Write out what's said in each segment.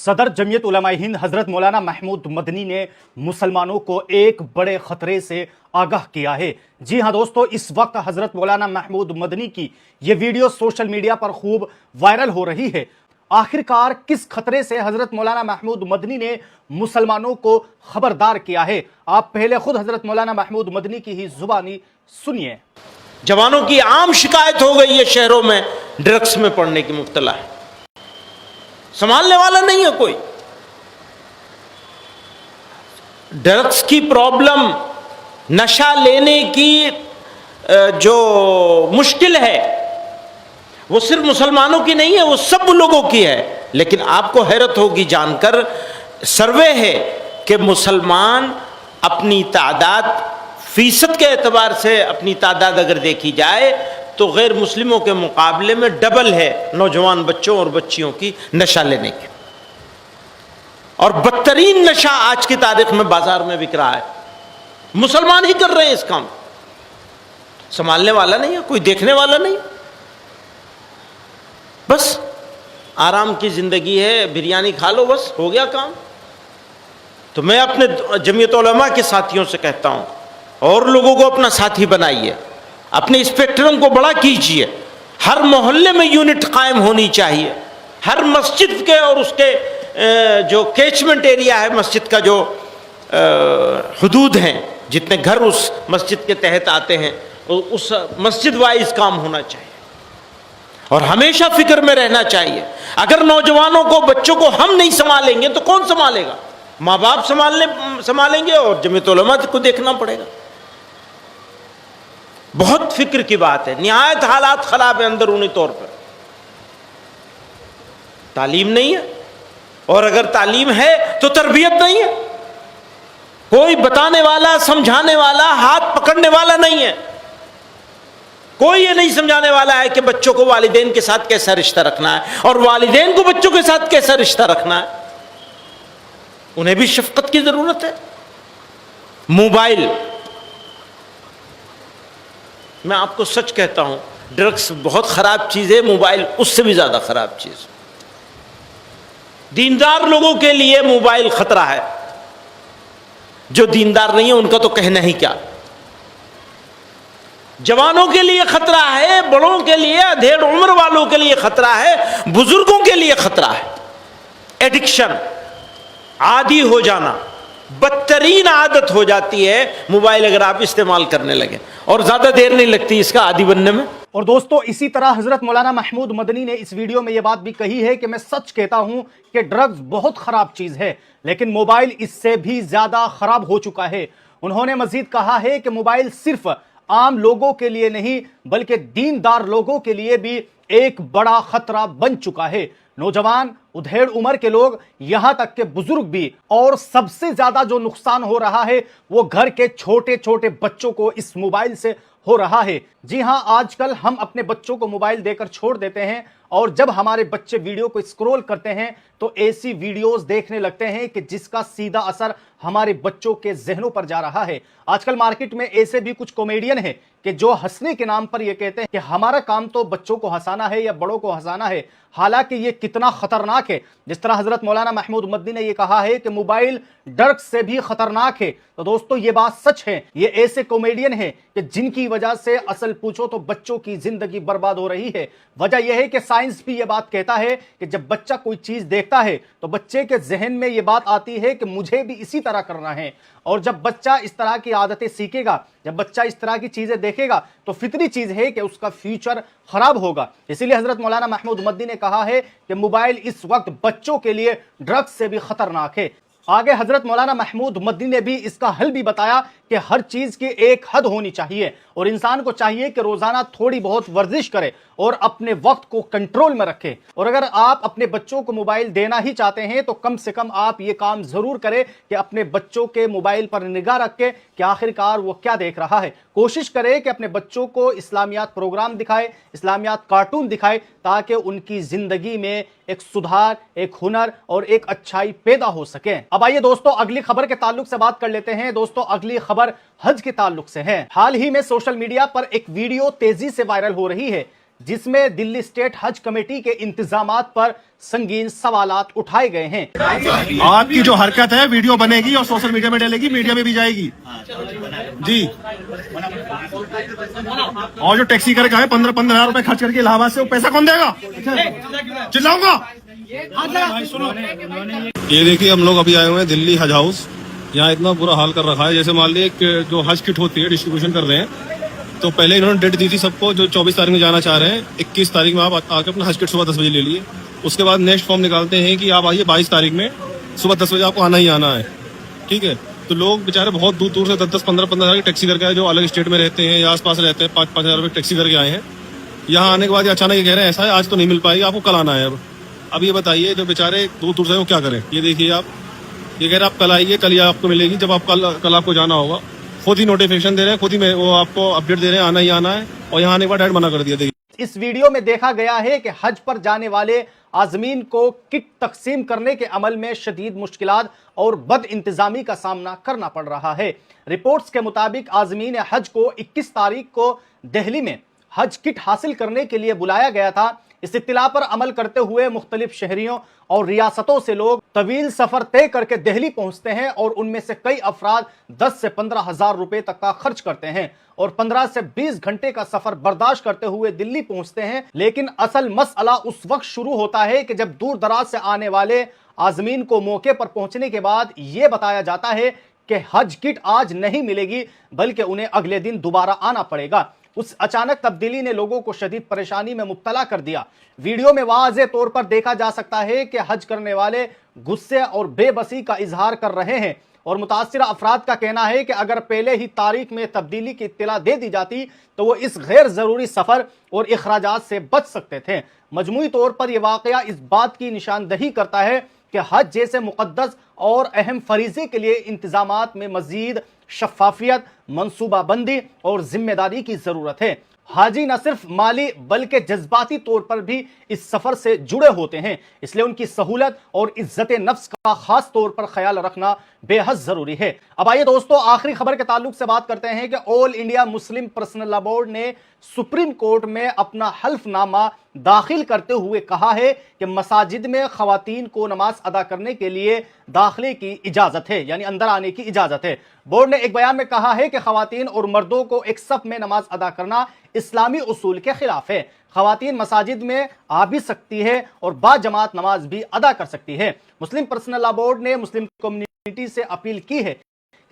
सदर जमीयत उलमा हिंद हजरत मौलाना महमूद मदनी ने मुसलमानों को एक बड़े खतरे से आगाह किया है। जी हां दोस्तों, इस वक्त हजरत मौलाना महमूद मदनी की ये वीडियो सोशल मीडिया पर खूब वायरल हो रही है। आखिरकार किस खतरे से हजरत मौलाना महमूद मदनी ने मुसलमानों को खबरदार किया है, आप पहले खुद हजरत मौलाना महमूद मदनी की ही जुबानी सुनिए। जवानों की आम शिकायत हो गई है शहरों में ड्रग्स में पड़ने की मुब्तला है, संभालने वाला नहीं है कोई। ड्रग्स की प्रॉब्लम, नशा लेने की जो मुश्किल है वो सिर्फ मुसलमानों की नहीं है, वो सब लोगों की है। लेकिन आपको हैरत होगी जानकर, सर्वे है कि मुसलमान अपनी तादाद फीसद के एतबार से अपनी तादाद अगर देखी जाए तो गैर मुस्लिमों के मुकाबले में डबल है नौजवान बच्चों और बच्चियों की नशा लेने की। और बदतरीन नशा आज की तारीख में बाजार में बिक रहा है, मुसलमान ही कर रहे हैं इस काम। संभालने वाला नहीं है कोई, देखने वाला नहीं, बस आराम की जिंदगी है, बिरयानी खा लो बस हो गया काम। तो मैं अपने जमीयत उलमा के साथियों से कहता हूं, और लोगों को अपना साथी बनाइए, अपने स्पेक्ट्रम को बड़ा कीजिए। हर मोहल्ले में यूनिट कायम होनी चाहिए, हर मस्जिद के और उसके जो कैचमेंट एरिया है, मस्जिद का जो हुदूद हैं, जितने घर उस मस्जिद के तहत आते हैं, उस मस्जिद वाइज काम होना चाहिए और हमेशा फिक्र में रहना चाहिए। अगर नौजवानों को, बच्चों को हम नहीं संभालेंगे तो कौन संभालेगा? माँ बाप संभालेंगे और जमीयत उलमा को देखना पड़ेगा। बहुत फिक्र की बात है, निहायत हालात खराब है अंदरूनी तौर पर। तालीम नहीं है, और अगर तालीम है तो तरबियत नहीं है। कोई बताने वाला, समझाने वाला, हाथ पकड़ने वाला नहीं है। कोई ये नहीं समझाने वाला है कि बच्चों को वालिदैन के साथ कैसा रिश्ता रखना है और वालिदैन को बच्चों के साथ कैसा रिश्ता रखना है। उन्हें भी शफकत की जरूरत है। मोबाइल, मैं आपको सच कहता हूं, ड्रग्स बहुत खराब चीज है, मोबाइल उससे भी ज्यादा खराब चीज। दीनदार लोगों के लिए मोबाइल खतरा है, जो दीनदार नहीं है उनका तो कहना ही क्या। जवानों के लिए खतरा है, बड़ों के लिए, अधेड़ उम्र वालों के लिए खतरा है, बुजुर्गों के लिए खतरा है। एडिक्शन, आदी हो जाना, बदतरीन आदत हो जाती है मोबाइल अगर आप इस्तेमाल करने लगे, और ज्यादा देर नहीं लगती इसका आदी बनने में। और दोस्तों, इसी तरह हजरत मौलाना महमूद मदनी ने इस वीडियो में यह बात भी कही है कि मैं सच कहता हूं कि ड्रग्स बहुत खराब चीज है, लेकिन मोबाइल इससे भी ज्यादा खराब हो चुका है। उन्होंने मजीद कहा है कि मोबाइल सिर्फ आम लोगों के लिए नहीं बल्कि दीनदार लोगों के लिए भी एक बड़ा खतरा बन चुका है। नौजवान, उधेड़ उम्र के लोग, यहां तक के बुजुर्ग भी, और सबसे ज्यादा जो नुकसान हो रहा है वो घर के छोटे छोटे बच्चों को इस मोबाइल से हो रहा है। जी हां, आजकल हम अपने बच्चों को मोबाइल देकर छोड़ देते हैं, और जब हमारे बच्चे वीडियो को स्क्रॉल करते हैं तो ऐसी वीडियोस देखने लगते हैं कि जिसका सीधा असर हमारे बच्चों के जहनों पर जा रहा है। आजकल मार्केट में ऐसे भी कुछ कॉमेडियन हैं कि जो हंसने के नाम पर यह कहते हैं कि हमारा काम तो बच्चों को हंसाना है या बड़ों को हंसाना है, हालांकि ये कितना खतरनाक है। जिस तरह हजरत मौलाना महमूद मदनी ने यह कहा है कि मोबाइल ड्रग्स से भी खतरनाक है, तो दोस्तों ये बात सच है। ये ऐसे कॉमेडियन हैं कि जिनकी वजह से असल पूछो तो बच्चों की जिंदगी बर्बाद हो रही है। वजह यह है कि साइंस भी यह बात कहता है कि जब बच्चा कोई चीज देखता है तो बच्चे के जहन में यह बात आती है कि मुझे भी इसी तरह करना है, और जब बच्चा इस तरह की आदतें सीखेगा, जब बच्चा इस तरह की चीजें देखेगा तो फितरी चीज है कि उसका फ्यूचर खराब होगा। इसीलिए हजरत मौलाना महमूद मदनी ने कहा है कि मोबाइल इस वक्त बच्चों के लिए ड्रग्स से भी खतरनाक है। आगे हजरत मौलाना महमूद मदनी ने भी इसका हल भी बताया कि हर चीज की एक हद होनी चाहिए, और इंसान को चाहिए कि रोजाना थोड़ी बहुत वर्जिश करे और अपने वक्त को कंट्रोल में रखे। और अगर आप अपने बच्चों को मोबाइल देना ही चाहते हैं तो कम से कम आप ये काम जरूर करें कि अपने बच्चों के मोबाइल पर निगाह रखें कि आखिरकार वो क्या देख रहा है। कोशिश करें कि अपने बच्चों को इस्लामियात प्रोग्राम दिखाए, इस्लामियात कार्टून दिखाए, ताकि उनकी जिंदगी में एक सुधार, एक हुनर और एक अच्छाई पैदा हो सके। अब आइए दोस्तों, अगली खबर के ताल्लुक से बात कर लेते हैं। दोस्तों, अगली खबर हज के ताल्लुक से है। हाल ही में सोशल मीडिया पर एक वीडियो तेजी से वायरल हो रही है, جس میں دلی اسٹیٹ حج کمیٹی کے انتظامات پر سنگین سوالات اٹھائے گئے ہیں۔ آپ کی جو حرکت ہے ویڈیو بنے گی اور سوشل میڈیا میں ڈلے گی، میڈیا میں بھی جائے گی جی۔ اور جو ٹیکسی کر کے آئے 15,000 روپے خرچ کر کے الہ آباد سے، وہ پیسہ کون دے گا؟ چلاؤں گا۔ یہ دیکھیے ہم لوگ ابھی آئے ہوئے ہیں دلی حج ہاؤس، یہاں اتنا برا حال کر رکھا ہے، جیسے مان لیے کہ جو حج کٹ ہوتی ہے ڈسٹریبیوشن کر رہے ہیں، تو پہلے انہوں نے ڈیٹ دی تھی سب کو جو 24 تاریخ میں جانا چاہ رہے ہیں، 21 تاریخ میں آپ آ کے اپنا حج کٹ صبح 10 بجے لے لیے۔ اس کے بعد نیکسٹ فارم نکالتے ہیں کہ آپ آئیے 22 تاریخ میں صبح 10 بجے آپ کو آنا ہی آنا ہے، ٹھیک ہے۔ تو لوگ بےچارے بہت دور دور سے 10-10 15-15 ہزار کی ٹیکسی کر کے آئے، جو الگ اسٹیٹ میں رہتے ہیں یا آس پاس رہتے ہیں، 5-5 ہزار روپے ٹیکسی کر کے آئے ہیں۔ یہاں آنے کے بعد یہ اچانک یہ کہہ رہے ہیں ایسا ہے آج تو نہیں مل پائے گی، آپ کو کل آنا ہے۔ اب یہ بتائیے جو بےچارے دور دور سے وہ کیا کریں؟ یہ دیکھیے آپ، یہ کہہ رہے ہیں آپ کل آئیے، کل یہ آپ کو ملے گی جب آپ کل آپ کو جانا ہوگا۔ خود ہی نوٹیفیکیشن دے رہے ہیں، خود ہی وہ آپ کو اپڈیٹ دے رہے ہیں آنا ہی آنا ہے، اور یہاں آنے کے بعد ڈائریکٹ منع کر دیا۔ دیکھیے اس ویڈیو میں دیکھا گیا ہے کہ حج پر جانے والے عازمین کو کٹ تقسیم کرنے کے عمل میں شدید مشکلات اور بد انتظامی کا سامنا کرنا پڑ رہا ہے۔ رپورٹس کے مطابق عازمین حج کو 21 تاریخ کو دہلی میں حج کٹ حاصل کرنے کے لیے بلایا گیا تھا۔ اس اطلاع پر عمل کرتے ہوئے مختلف شہریوں اور ریاستوں سے لوگ طویل سفر طے کر کے دہلی پہنچتے ہیں، اور ان میں سے کئی افراد 10 سے 15 ہزار روپے تک کا خرچ کرتے ہیں اور 15 سے 20 گھنٹے کا سفر برداشت کرتے ہوئے دلی پہنچتے ہیں۔ لیکن اصل مسئلہ اس وقت شروع ہوتا ہے کہ جب دور دراز سے آنے والے عازمین کو موقع پر پہنچنے کے بعد یہ بتایا جاتا ہے کہ حج کٹ آج نہیں ملے گی بلکہ انہیں اگلے دن دوبارہ آنا پڑے گا۔ اس اچانک تبدیلی نے لوگوں کو شدید پریشانی میں مبتلا کر دیا۔ ویڈیو میں واضح طور پر دیکھا جا سکتا ہے کہ حج کرنے والے غصے اور بے بسی کا اظہار کر رہے ہیں، اور متاثرہ افراد کا کہنا ہے کہ اگر پہلے ہی تاریخ میں تبدیلی کی اطلاع دے دی جاتی تو وہ اس غیر ضروری سفر اور اخراجات سے بچ سکتے تھے۔ مجموعی طور پر یہ واقعہ اس بات کی نشاندہی کرتا ہے کہ حج جیسے مقدس اور اہم فریضے کے لیے انتظامات میں مزید شفافیت، منصوبہ بندی اور ذمہ داری کی ضرورت ہے۔ حاجی نہ صرف مالی بلکہ جذباتی طور پر بھی اس سفر سے جڑے ہوتے ہیں، اس لیے ان کی سہولت اور عزت نفس کا خاص طور پر خیال رکھنا بے حد ضروری ہے۔ اب آئیے دوستو آخری خبر کے تعلق سے بات کرتے ہیں کہ آل انڈیا مسلم پرسنل لا بورڈ نے سپریم کورٹ میں اپنا حلف نامہ داخل کرتے ہوئے کہا ہے کہ مساجد میں خواتین کو نماز ادا کرنے کے لیے داخلے کی اجازت ہے، یعنی اندر آنے کی اجازت ہے۔ بورڈ نے ایک بیان میں کہا ہے کہ خواتین اور مردوں کو ایک صف میں نماز ادا کرنا اسلامی اصول کے خلاف ہے۔ خواتین مساجد میں آ بھی سکتی ہے اور با جماعت نماز بھی ادا کر سکتی ہے۔ مسلم پرسنل لا بورڈ نے مسلم کمیونٹی سے اپیل کی ہے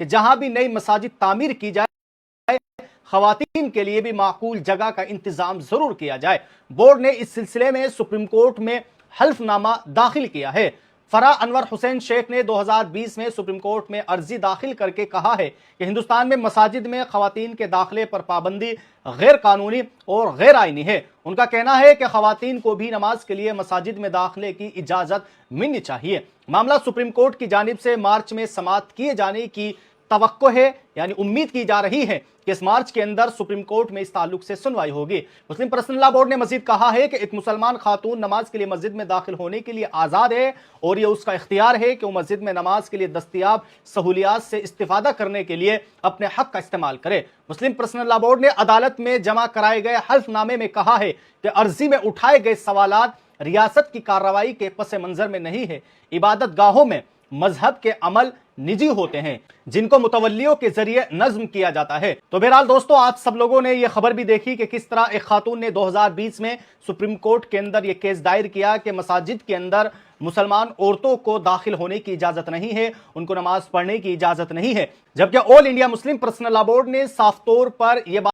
کہ جہاں بھی نئی مساجد تعمیر کی جائے خواتین کے لیے بھی معقول جگہ کا انتظام ضرور کیا جائے۔ بورڈ نے اس سلسلے میں سپریم کورٹ میں حلف نامہ داخل کیا ہے۔ فرح انور حسین شیخ نے 2020 میں سپریم کورٹ میں عرضی داخل کر کے کہا ہے کہ ہندوستان میں مساجد میں خواتین کے داخلے پر پابندی غیر قانونی اور غیر آئینی ہے۔ ان کا کہنا ہے کہ خواتین کو بھی نماز کے لیے مساجد میں داخلے کی اجازت ملنی چاہیے۔ معاملہ سپریم کورٹ کی جانب سے مارچ میں سماعت کیے جانے کی توقع ہے، یعنی امید کی جا رہی ہے کہ اس مارچ کے اندر سپریم کورٹ میں اس تعلق سے سنوائی ہوگی۔ مسلم پرسنل لا بورڈ نے مزید کہا ہے کہ ایک مسلمان خاتون نماز کے لیے مسجد میں داخل ہونے کے لیے آزاد ہے، اور یہ اس کا اختیار ہے کہ وہ مسجد میں نماز کے لیے دستیاب سہولیات سے استفادہ کرنے کے لیے اپنے حق کا استعمال کرے۔ مسلم پرسنل لا بورڈ نے عدالت میں جمع کرائے گئے حلف نامے میں کہا ہے کہ عرضی میں اٹھائے گئے سوالات ریاست کی کارروائی کے پس منظر میں نہیں ہے۔ عبادت گاہوں میں مذہب کے عمل نجی ہوتے ہیں جن کو متولیوں کے ذریعے نظم کیا جاتا ہے۔ تو بہرحال دوستو آپ سب لوگوں نے یہ خبر بھی دیکھی کہ کس طرح ایک خاتون نے 2020 میں سپریم کورٹ کے اندر یہ کیس دائر کیا کہ مساجد کے اندر مسلمان عورتوں کو داخل ہونے کی اجازت نہیں ہے، ان کو نماز پڑھنے کی اجازت نہیں ہے، جبکہ آل انڈیا مسلم پرسنل لا بورڈ نے صاف طور پر یہ بات